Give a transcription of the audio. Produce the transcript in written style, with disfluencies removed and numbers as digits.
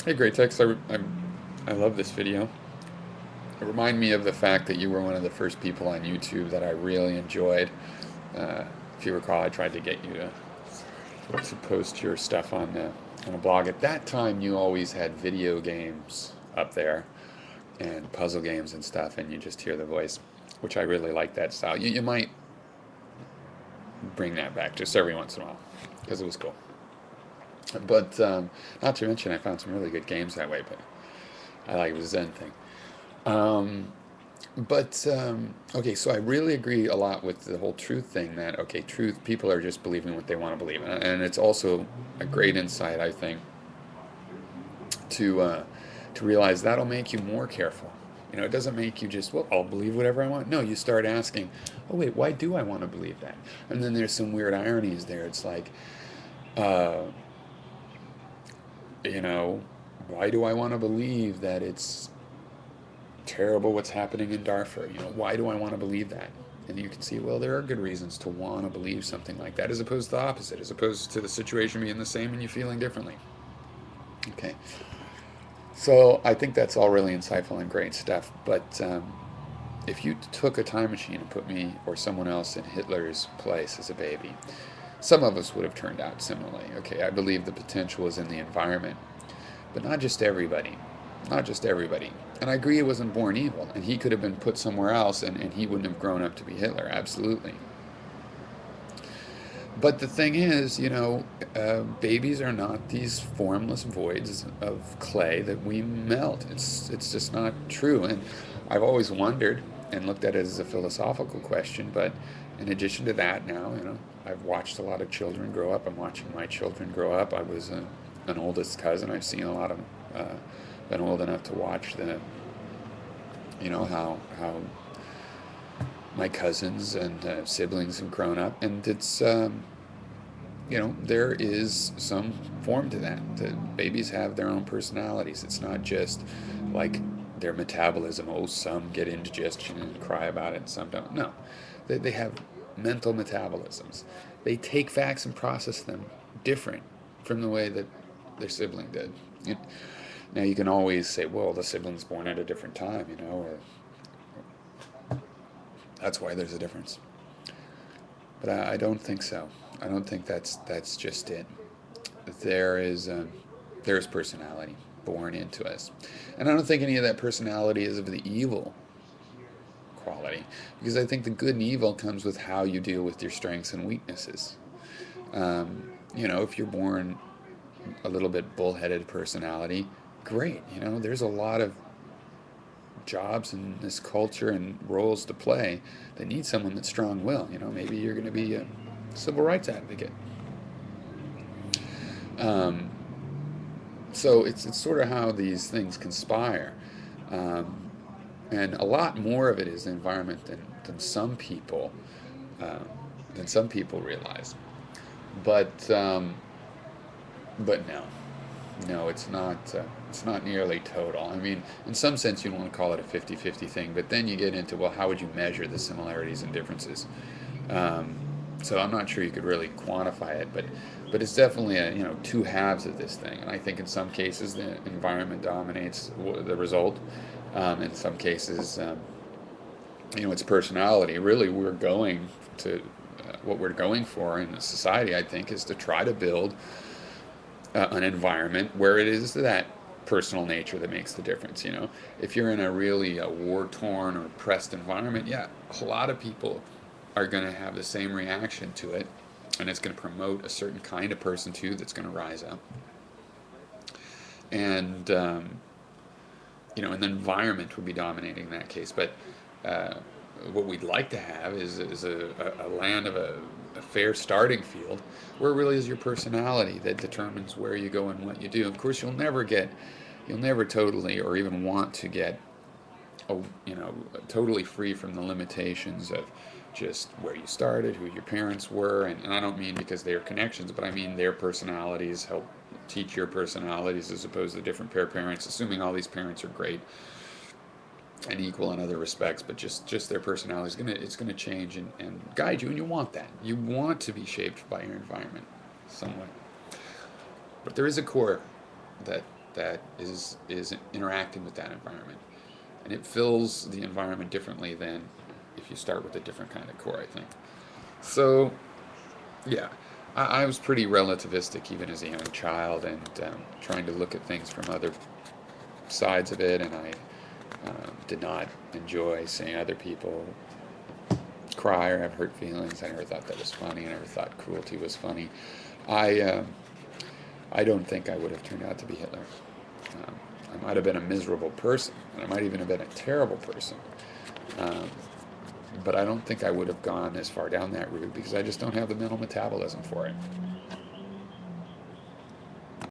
Hey, Great Tex. I love this video. It reminded me of the fact that you were one of the first people on YouTube that I really enjoyed. Uh, if you recall, I tried to get you to post your stuff on a blog. At that time, you always had video games up there and puzzle games and stuff, and you just hear the voice, which I really like that style. You might bring that back just every once in a while because it was cool. But not to mention, I found some really good games that way. But I like the Zen thing. Um, but okay, so I really agree a lot with the whole truth thing. That okay, truth people are just believing what they want to believe, and it's also a great insight, I think, to realize that'll make you more careful. You know, it doesn't make you just, well, I'll believe whatever I want. No, you start asking, oh wait, why do I want to believe that? And then there's some weird ironies there. It's like, uh, you know, why do I want to believe that it's terrible what's happening in Darfur? You know, why do I want to believe that? And you can see, well, there are good reasons to want to believe something like that, as opposed to the opposite, as opposed to the situation being the same and you feeling differently. Okay, so I think that's all really insightful and great stuff. But if you took a time machine and put me or someone else in Hitler's place as a baby, some of us would have turned out similarly. Okay, I believe the potential is in the environment, but not just everybody. Not just everybody. And I agree he wasn't born evil, and he could have been put somewhere else, and he wouldn't have grown up to be Hitler, absolutely. But the thing is, babies are not these formless voids of clay that we melt. It's just not true. And I've always wondered and looked at it as a philosophical question. But in addition to that, now I've watched a lot of children grow up. I'm watching my children grow up. I was an oldest cousin. I've seen a lot of, been old enough to watch how my cousins and siblings have grown up, and there is some form to that. The babies have their own personalities. It's not just like their metabolism. Oh, some get indigestion and cry about it, and some don't. No, they have mental metabolisms. They take facts and process them different from the way that their sibling did. It, Now you can always say, well, the sibling's born at a different time, or that's why there's a difference. But I don't think so. I don't think that's just it. There is there's personality born into us, and I don't think any of that personality is of the evil quality, because I think the good and evil comes with how you deal with your strengths and weaknesses. If you're born a little bit bullheaded personality, great. There's a lot of jobs in this culture and roles to play that need someone that's strong-willed. Maybe you're going to be a civil rights advocate. Um, so it's sort of how these things conspire, um, and a lot more of it is the environment uh, than some people realize. But but no, no, it's not nearly total. I mean, in some sense, you don't want to call it a 50-50 thing, but then you get into, well, how would you measure the similarities and differences? Um, so I'm not sure you could really quantify it, but it's definitely two halves of this thing. And I think in some cases the environment dominates the result. In some cases, it's personality. Really, what we're going for in society, I think, is to try to build an environment where it is that personal nature that makes the difference. If you're in a really war torn or pressed environment, yeah, a lot of people are going to have the same reaction to it, and it's going to promote a certain kind of person too that's going to rise up. And and the environment would be dominating in that case. But uh, what we'd like to have is a land of a fair starting field where it really is your personality that determines where you go and what you do. Of course, you'll never totally or even want to get, totally free from the limitations of just where you started, who your parents were, and I don't mean because they are connections, but I mean their personalities help teach your personalities as opposed to different pair of parents, assuming all these parents are great and equal in other respects, but just their personality is gonna change and guide you, and you want that. You want to be shaped by your environment somewhat. But there is a core that that is interacting with that environment, and it fills the environment differently than if you start with a different kind of core, I think. So, yeah, I was pretty relativistic even as a young child, and trying to look at things from other sides of it, and I did not enjoy seeing other people cry or have hurt feelings. I never thought that was funny. I never thought cruelty was funny. I I don't think I would have turned out to be Hitler. Um, I might have been a miserable person, and I might even have been a terrible person. Um, but I don't think I would have gone as far down that route because I just don't have the mental metabolism for it.